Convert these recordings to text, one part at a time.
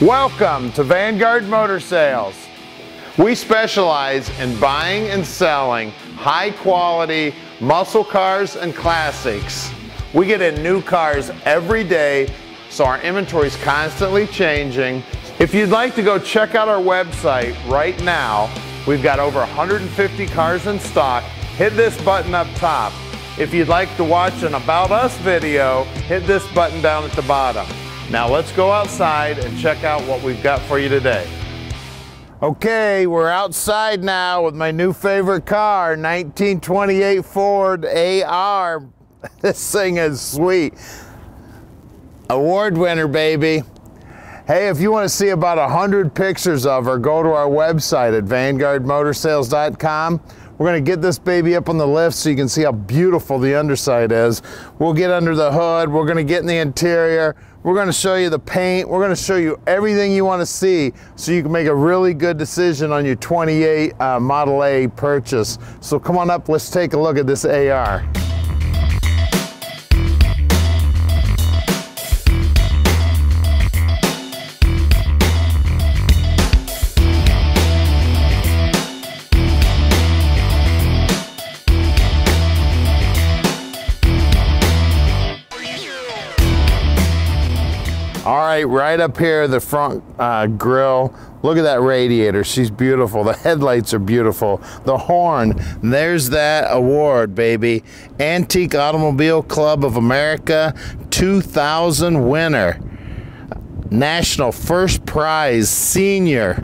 Welcome to Vanguard Motor Sales. We specialize in buying and selling high quality muscle cars and classics. We get in new cars every day, so our inventory is constantly changing. If you'd like to go check out our website right now, we've got over 150 cars in stock. Hit this button up top. If you'd like to watch an About Us video, hit this button down at the bottom. Now let's go outside and check out what we've got for you today. Okay, we're outside now with my new favorite car, 1928 Ford AR. This thing is sweet. Award winner, baby. Hey, if you want to see about 100 pictures of her, go to our website at vanguardmotorsales.com. We're going to get this baby up on the lift so you can see how beautiful the underside is. We'll get under the hood. We're going to get in the interior. We're going to show you the paint. We're going to show you everything you want to see so you can make a really good decision on your 28 Model A purchase. So come on up, let's take a look at this AR. All right, right up here, the front grille. Look at that radiator, she's beautiful. The headlights are beautiful. The horn, there's that award, baby. Antique Automobile Club of America 2000 winner. National First Prize Senior.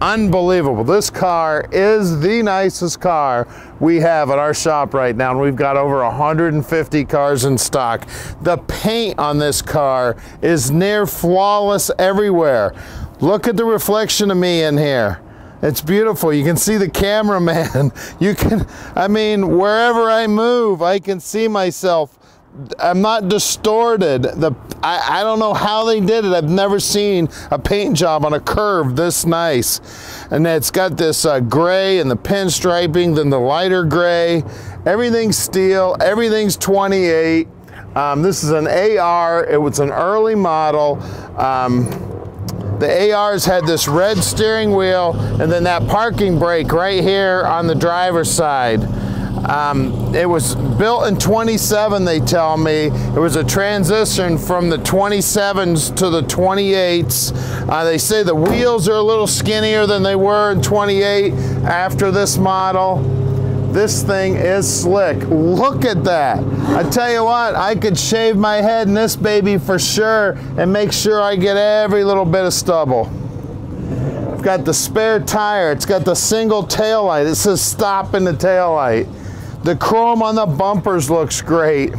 Unbelievable. This car is the nicest car we have at our shop right now, and we've got over 150 cars in stock. The paint on this car is near flawless everywhere. Look at the reflection of me in here. It's beautiful. You can see the cameraman. You can, I mean, wherever I move, I can see myself. I'm not distorted. I don't know how they did it. I've never seen a paint job on a curve this nice. And it's got this gray and the pinstriping, then the lighter gray. Everything's steel, everything's 28. This is an AR, it was an early model. The ARs had this red steering wheel and then that parking brake right here on the driver's side. It was built in 27, they tell me. It was a transition from the 27s to the 28s. They say the wheels are a little skinnier than they were in 28 after this model. This thing is slick. Look at that. I tell you what, I could shave my head in this baby for sure and make sure I get every little bit of stubble. It's got the spare tire. It's got the single tail light. It says stop in the tail light. The chrome on the bumpers looks great.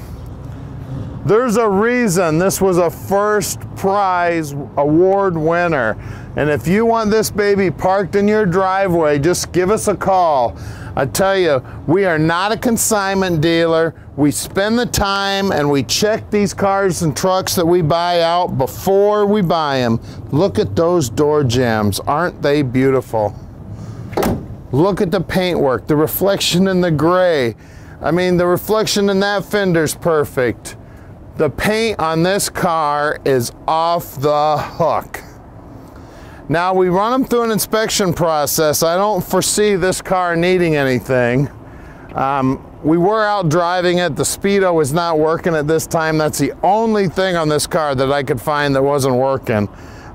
There's a reason this was a first prize award winner. And if you want this baby parked in your driveway, just give us a call. I tell you, we are not a consignment dealer. We spend the time and we check these cars and trucks that we buy out before we buy them. Look at those door jambs. Aren't they beautiful? Look at the paintwork, the reflection in the gray. I mean, the reflection in that fender's perfect. The paint on this car is off the hook. Now, we run them through an inspection process. I don't foresee this car needing anything. We were out driving it. The speedo was not working at this time. That's the only thing on this car that I could find that wasn't working.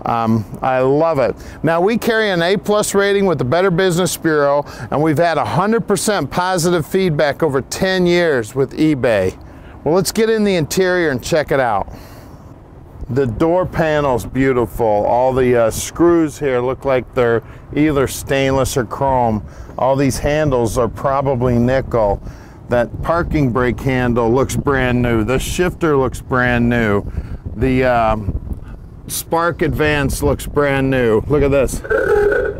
I love it. Now, we carry an A+ rating with the Better Business Bureau, and we've had 100% positive feedback over 10 years with eBay. Well, let's get in the interior and check it out. The door panel's beautiful. All the screws here look like they're either stainless or chrome. All these handles are probably nickel. That parking brake handle looks brand new. The shifter looks brand new. The Spark Advance looks brand new. Look at this.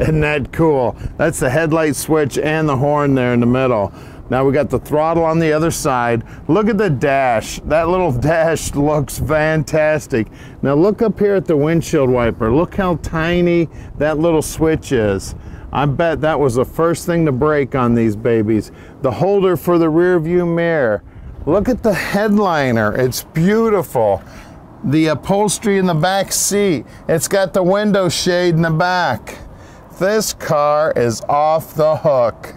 Isn't that cool? That's the headlight switch and the horn there in the middle. Now we got the throttle on the other side. Look at the dash. That little dash looks fantastic. Now look up here at the windshield wiper. Look how tiny that little switch is. I bet that was the first thing to break on these babies. The holder for the rear view mirror. Look at the headliner. It's beautiful. the upholstery in the back seat. It's got the window shade in the back. This car is off the hook.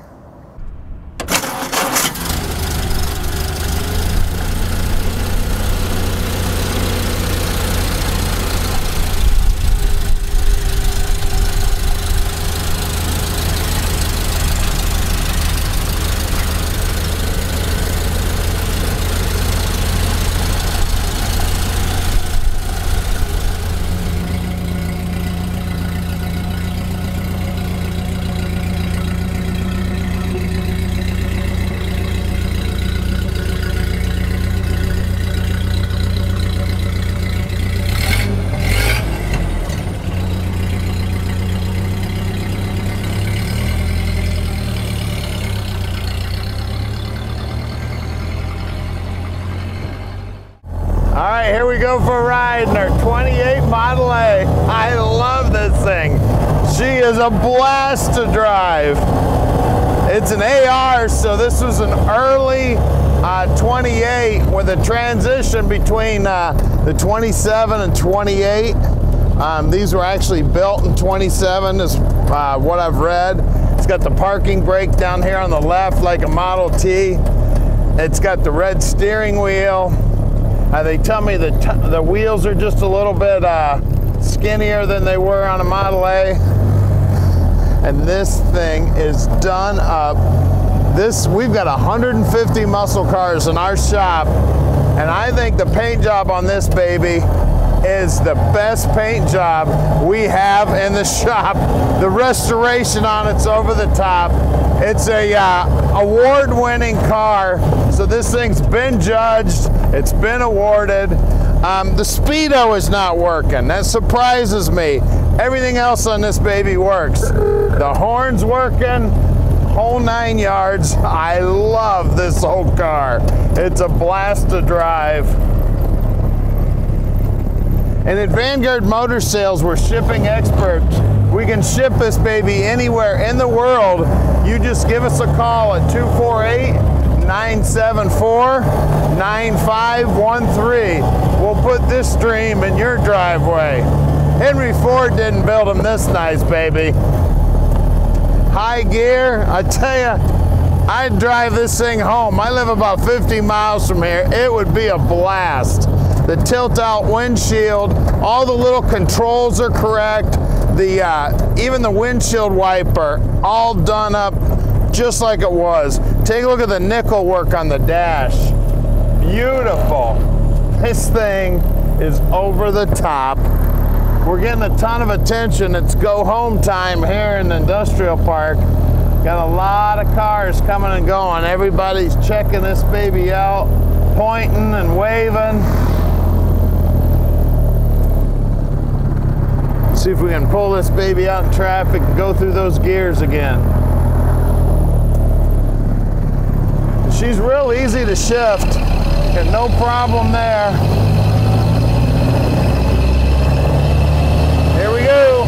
All right, here we go for a ride in our 28 Model A. I love this thing. She is a blast to drive. It's an AR, so this was an early 28 with a transition between the 27 and 28. These were actually built in 27 is what I've read. It's got the parking brake down here on the left like a Model T. It's got the red steering wheel. They tell me that the wheels are just a little bit skinnier than they were on a Model A. And this thing is done up. We've got 150 muscle cars in our shop, and I think the paint job on this baby is the best paint job we have in the shop. The restoration on it's over the top. It's a award-winning car, so this thing's been judged, it's been awarded. The speedo is not working. That surprises me. Everything else on this baby works. The horn's working, whole 9 yards. I love this whole car. It's a blast to drive. And at Vanguard Motor Sales, we're shipping experts. We can ship this baby anywhere in the world. You just give us a call at 248-974-9513. We'll put this dream in your driveway. Henry Ford didn't build them this nice, baby. High gear, I tell you, I'd drive this thing home. I live about 50 miles from here. It would be a blast. The tilt-out windshield, all the little controls are correct. Even the windshield wiper, all done up just like it was. Take a look at the nickel work on the dash. Beautiful. This thing is over the top. We're getting a ton of attention. It's go home time here in the industrial park. Got a lot of cars coming and going. Everybody's checking this baby out, pointing and waving. See if we can pull this baby out in traffic and go through those gears again. She's real easy to shift. Got no problem there. Here we go.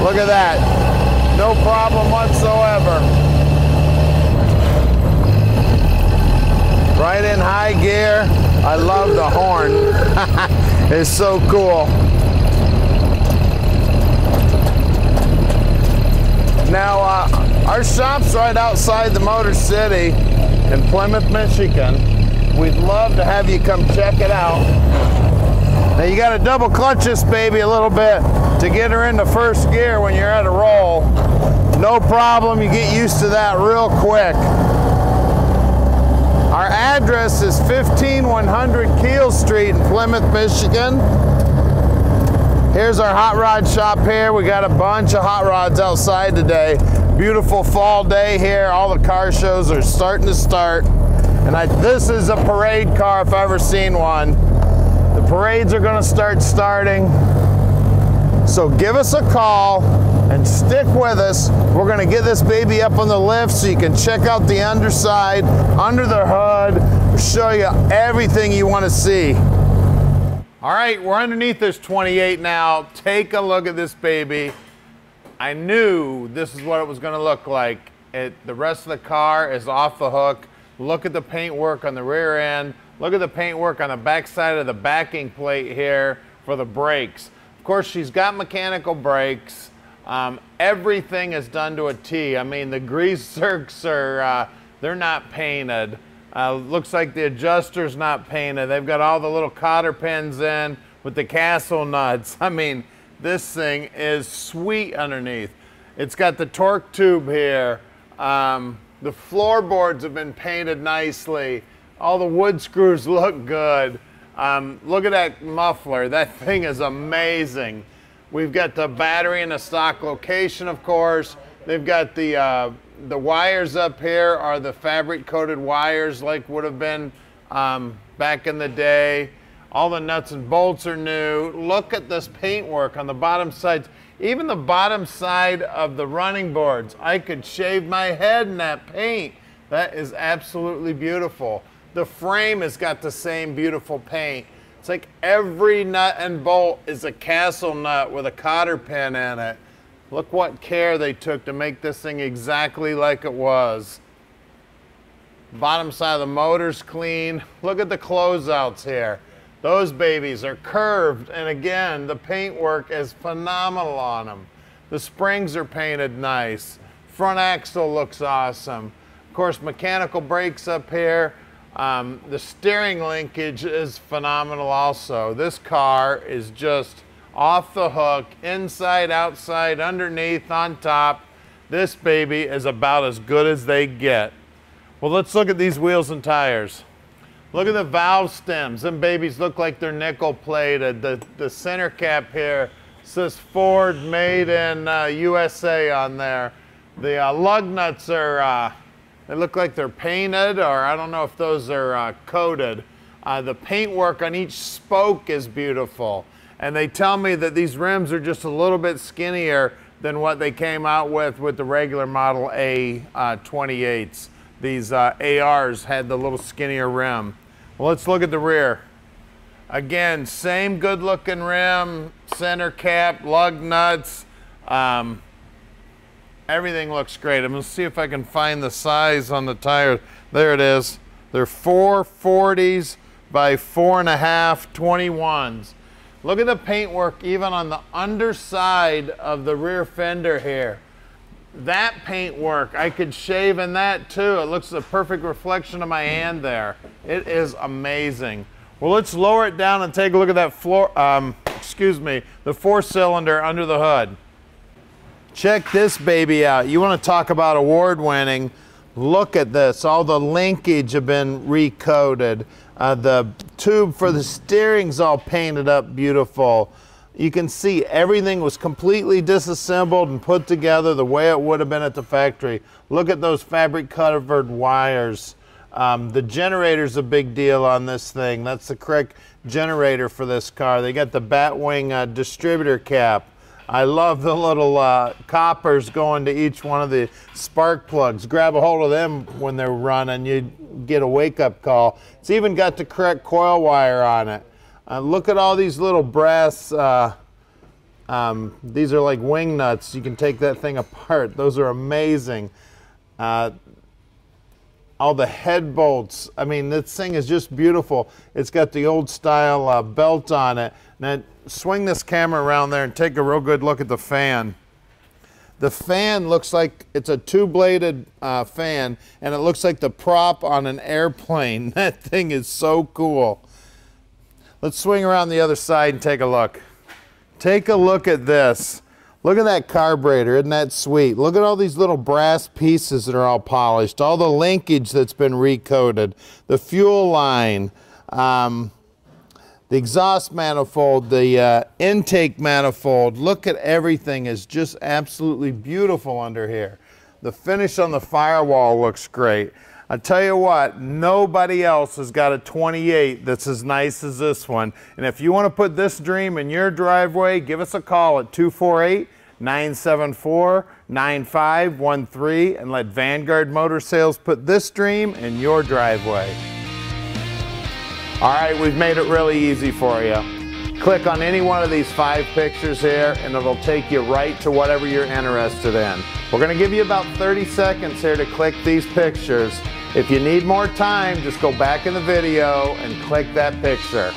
Look at that. No problem whatsoever. Right in high gear. I love the horn. It's so cool. Now, our shop's right outside the Motor City in Plymouth, Michigan. We'd love to have you come check it out. Now, you got to double clutch this baby a little bit to get her into first gear when you're at a roll. No problem, you get used to that real quick. Our address is 15100 Keel Street in Plymouth, Michigan. Here's our hot rod shop here. We got a bunch of hot rods outside today. Beautiful fall day here. All the car shows are starting to start. And this is a parade car if I've ever seen one. The parades are gonna start starting. So give us a call and stick with us. We're gonna get this baby up on the lift so you can check out the underside, under the hood. We'll show you everything you wanna see. All right, we're underneath this 28 now. Take a look at this baby. I knew this is what it was gonna look like. The rest of the car is off the hook. Look at the paint work on the rear end. Look at the paintwork on the back side of the backing plate here for the brakes. Of course, she's got mechanical brakes. Everything is done to a T. I mean, the grease zerks are, they're not painted. Looks like the adjuster's not painted. They've got all the little cotter pins in with the castle nuts. I mean, this thing is sweet underneath. It's got the torque tube here. The floorboards have been painted nicely. All the wood screws look good. Look at that muffler. That thing is amazing. We've got the battery in a stock location, of course. They've got the wires up here are the fabric coated wires like would have been back in the day. All the nuts and bolts are new. Look at this paintwork on the bottom sides. Even the bottom side of the running boards. I could shave my head in that paint. That is absolutely beautiful. The frame has got the same beautiful paint. It's like every nut and bolt is a castle nut with a cotter pin in it. Look what care they took to make this thing exactly like it was. Bottom side of the motor's clean. Look at the closeouts here. Those babies are curved, and again, the paintwork is phenomenal on them. The springs are painted nice. Front axle looks awesome. Of course, mechanical brakes up here. The steering linkage is phenomenal also. This car is just off the hook, inside, outside, underneath, on top. This baby is about as good as they get. Well, let's look at these wheels and tires. Look at the valve stems. Them babies look like they're nickel plated. The center cap here says Ford made in USA on there. The lug nuts are, they look like they're painted, or I don't know if those are coated. The paintwork on each spoke is beautiful. And they tell me that these rims are just a little bit skinnier than what they came out with the regular Model A 28s. These ARs had the little skinnier rim. Well, let's look at the rear. Again, same good looking rim, center cap, lug nuts. Everything looks great. I'm gonna see if I can find the size on the tires. There it is. They're 440s by 4.5 21s. Look at the paintwork even on the underside of the rear fender here. That paintwork, I could shave in that too. It looks a perfect reflection of my hand there. It is amazing. Well, let's lower it down and take a look at that floor, the 4-cylinder under the hood. Check this baby out. You want to talk about award-winning. Look at this. All the linkage have been recoated. The tube for the steering's all painted up beautiful. You can see everything was completely disassembled and put together the way it would have been at the factory. Look at those fabric covered wires. The generator's a big deal on this thing. That's the correct generator for this car. They got the Batwing distributor cap. I love the little coppers going to each one of the spark plugs. Grab a hold of them when they're running, you get a wake-up call. It's even got the correct coil wire on it. Look at all these little brass, these are like wing nuts. You can take that thing apart. Those are amazing. All the head bolts. I mean, this thing is just beautiful. It's got the old style belt on it. Now, swing this camera around there and take a real good look at the fan. The fan looks like it's a two-bladed fan, and it looks like the prop on an airplane. That thing is so cool. Let's swing around the other side and take a look. Take a look at this. Look at that carburetor, isn't that sweet? Look at all these little brass pieces that are all polished, all the linkage that's been recoated, the fuel line, the exhaust manifold, the intake manifold. Look at everything is just absolutely beautiful under here. The finish on the firewall looks great. I tell you what, nobody else has got a 28 that's as nice as this one. And if you want to put this dream in your driveway, give us a call at 248-974-9513 and let Vanguard Motor Sales put this dream in your driveway. All right, we've made it really easy for you. Click on any one of these 5 pictures here and it'll take you right to whatever you're interested in. We're going to give you about 30 seconds here to click these pictures. If you need more time, just go back in the video and click that picture.